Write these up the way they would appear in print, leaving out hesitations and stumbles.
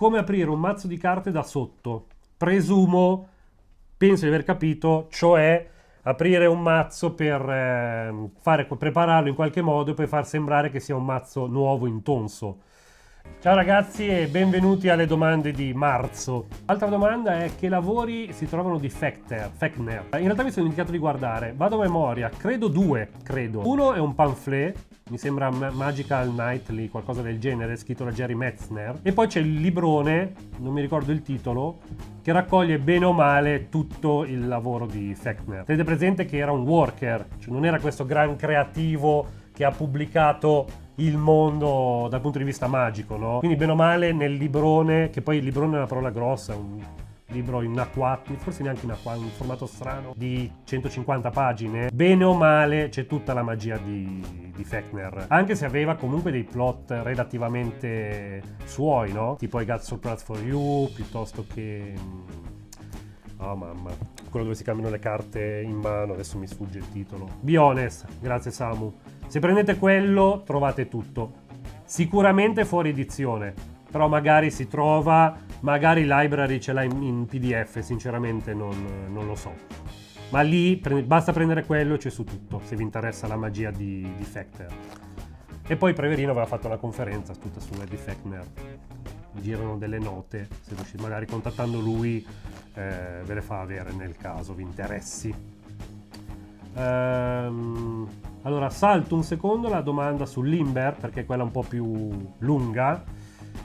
come aprire un mazzo di carte da sotto. Presumo, penso di aver capito, cioè aprire un mazzo per prepararlo in qualche modo e poi far sembrare che sia un mazzo nuovo, intonso. Ciao ragazzi e benvenuti alle domande di marzo. L'altra domanda è: che lavori si trovano di Fechner? In realtà mi sono indicato di guardare, vado a memoria, credo due. Uno è un pamphlet, mi sembra Magical Nightly, qualcosa del genere, scritto da Jerry Metzner. E poi c'è il librone, non mi ricordo il titolo, che raccoglie bene o male tutto il lavoro di Fechner. Tenete presente che era un worker, cioè non era questo gran creativo che ha pubblicato il mondo dal punto di vista magico, no? Quindi bene o male nel librone, che poi il librone è una parola grossa, un libro in A4, forse neanche in A4, un formato strano, di 150 pagine, bene o male c'è tutta la magia di Fechner, anche se aveva comunque dei plot relativamente suoi, no? Tipo I Got Surprise for You, piuttosto che... oh mamma, quello dove si cambiano le carte in mano, adesso mi sfugge il titolo. Be Honest, grazie Samu. Se prendete quello trovate tutto. Sicuramente fuori edizione, però magari si trova, magari Library ce l'ha in PDF, sinceramente non lo so. Ma lì basta prendere quello e c'è su tutto, se vi interessa la magia di Fechner. E poi Preverino aveva fatto una conferenza tutta su Eddie Fechner. Girano delle note, se riuscite, magari contattando lui ve le fa avere nel caso vi interessi. Allora salto un secondo la domanda sull'Imber, perché è quella un po' più lunga,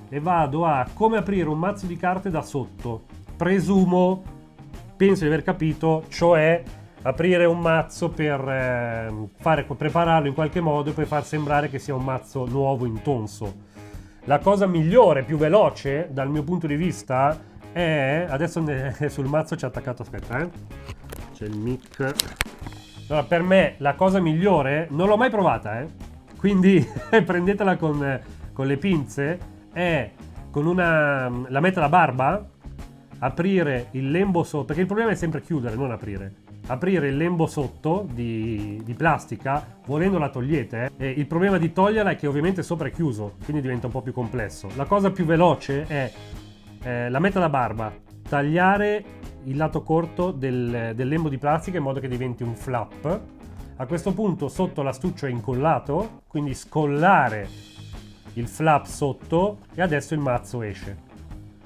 e vado a come aprire un mazzo di carte da sotto. Presumo, penso di aver capito, cioè aprire un mazzo per prepararlo in qualche modo e poi far sembrare che sia un mazzo nuovo, intonso. La cosa migliore, più veloce dal mio punto di vista è... adesso sul mazzo c'è attaccato, aspetta, c'è il mic. Allora, per me la cosa migliore, non l'ho mai provata, quindi prendetela con le pinze, è con la meta da barba, aprire il lembo sotto, perché il problema è sempre chiudere, non aprire. Aprire il lembo sotto di plastica, volendo la togliete, e il problema di toglierla è che ovviamente sopra è chiuso, quindi diventa un po' più complesso. La cosa più veloce è la meta da barba, tagliare il lato corto del lembo di plastica in modo che diventi un flap. A questo punto sotto l'astuccio è incollato, quindi scollare il flap sotto e adesso il mazzo esce.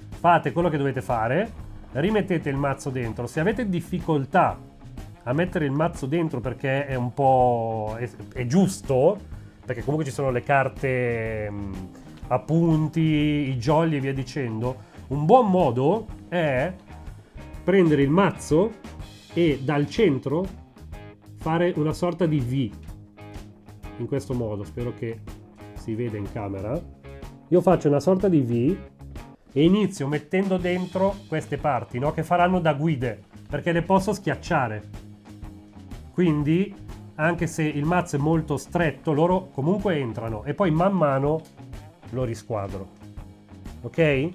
Fate quello che dovete fare, rimettete il mazzo dentro. Se avete difficoltà a mettere il mazzo dentro perché è un po' è giusto, perché comunque ci sono le carte appunti, i jolly e via dicendo, un buon modo è prendere il mazzo e dal centro fare una sorta di V, in questo modo, spero che si veda in camera. Io faccio una sorta di V e inizio mettendo dentro queste parti, no? Che faranno da guide, perché le posso schiacciare, quindi anche se il mazzo è molto stretto loro comunque entrano, e poi man mano lo risquadro, ok?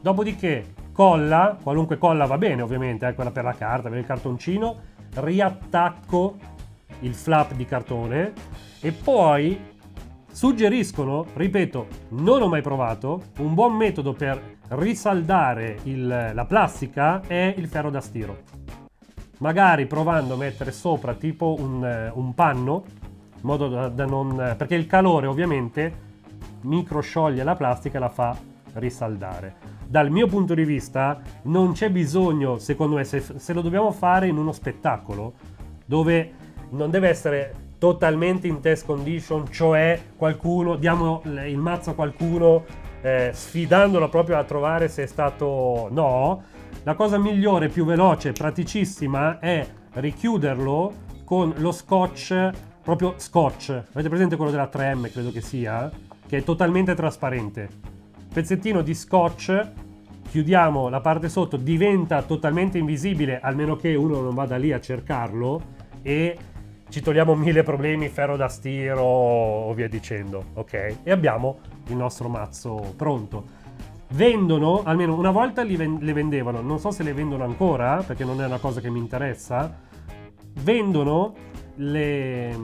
Dopodiché colla, qualunque colla va bene ovviamente, quella per la carta, per il cartoncino, riattacco il flap di cartone e poi suggeriscono, ripeto, non ho mai provato, un buon metodo per risaldare la plastica è il ferro da stiro. Magari provando a mettere sopra tipo un panno, in modo da non... perché il calore ovviamente microscioglie la plastica e la fa risaldare. Dal mio punto di vista non c'è bisogno, secondo me, se lo dobbiamo fare in uno spettacolo dove non deve essere totalmente in test condition, cioè qualcuno, diamo il mazzo a qualcuno sfidandolo proprio a trovare se è stato... no, la cosa migliore, più veloce, praticissima è richiuderlo con lo scotch, proprio scotch. Avete presente quello della 3M, credo che sia, che è totalmente trasparente. Pezzettino di scotch, chiudiamo la parte sotto, diventa totalmente invisibile, almeno che uno non vada lì a cercarlo, e ci togliamo 1000 problemi, ferro da stiro o via dicendo, ok? E abbiamo il nostro mazzo pronto. Vendono, almeno una volta le vendevano, non so se le vendono ancora, perché non è una cosa che mi interessa, vendono le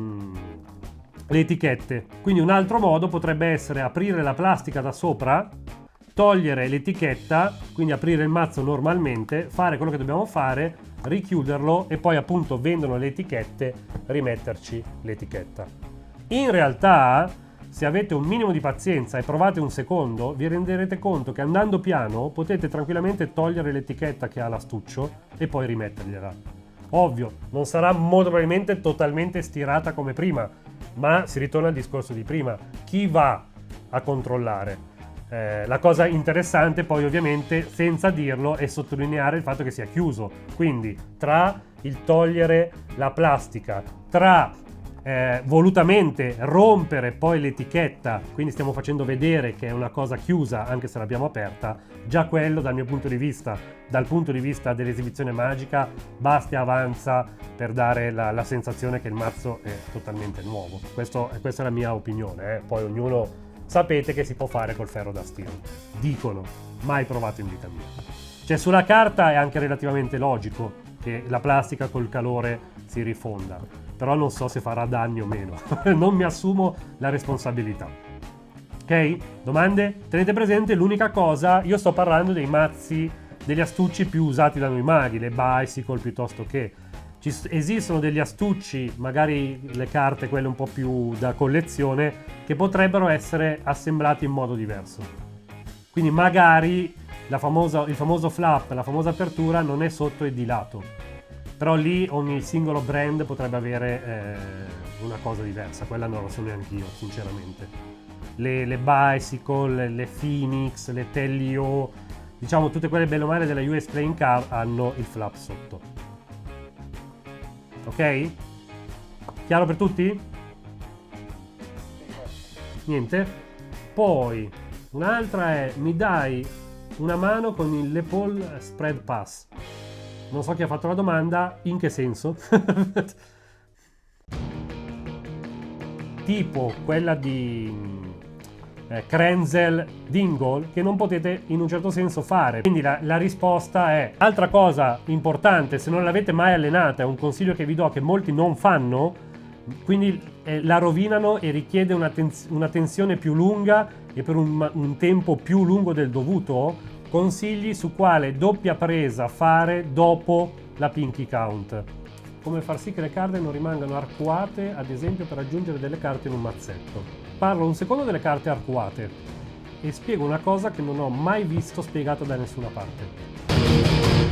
etichette. Quindi un altro modo potrebbe essere aprire la plastica da sopra togliere l'etichetta, quindi aprire il mazzo normalmente, fare quello che dobbiamo fare, richiuderlo e poi appunto vendono le etichette, rimetterci l'etichetta. In realtà, se avete un minimo di pazienza e provate un secondo, vi renderete conto che andando piano potete tranquillamente togliere l'etichetta che ha l'astuccio e poi rimettergliela. Ovvio, non sarà molto probabilmente totalmente stirata come prima, ma si ritorna al discorso di prima. Chi va a controllare? La cosa interessante poi ovviamente, senza dirlo, è sottolineare il fatto che sia chiuso. Quindi tra il togliere la plastica, tra volutamente rompere poi l'etichetta, quindi stiamo facendo vedere che è una cosa chiusa anche se l'abbiamo aperta, già quello dal mio punto di vista, dal punto di vista dell'esibizione magica, basta e avanza per dare la sensazione che il mazzo è totalmente nuovo. Questa è la mia opinione, poi ognuno sapete che si può fare col ferro da stiro. Dicono, mai provato in vita mia. Cioè sulla carta è anche relativamente logico che la plastica col calore si rifonda, però non so se farà danni o meno. Non mi assumo la responsabilità. Ok? Domande? Tenete presente l'unica cosa, io sto parlando dei mazzi, degli astucci più usati da noi maghi, le bicycle piuttosto che. Esistono degli astucci, magari le carte quelle un po' più da collezione, che potrebbero essere assemblati in modo diverso. Quindi magari il famoso flap, la famosa apertura non è sotto e di lato. Però lì ogni singolo brand potrebbe avere una cosa diversa, quella non lo so neanche io, sinceramente. Le Bicycle, le Phoenix, le Tellio, diciamo tutte quelle belle o male della US Playing Card hanno il flap sotto. Ok? Chiaro per tutti? Niente? Poi un'altra è: mi dai una mano con il Le Paul Spread Pass? Non so chi ha fatto la domanda, in che senso? Tipo quella di Krenzel Dingle, che non potete in un certo senso fare. Quindi la risposta è: altra cosa importante, se non l'avete mai allenata, è un consiglio che vi do che molti non fanno, quindi la rovinano e richiede una tensione più lunga e per un tempo più lungo del dovuto. Consigli su quale doppia presa fare dopo la pinky count. Come far sì che le carte non rimangano arcuate, ad esempio per aggiungere delle carte in un mazzetto. Parlo un secondo delle carte arcuate e spiego una cosa che non ho mai visto spiegata da nessuna parte.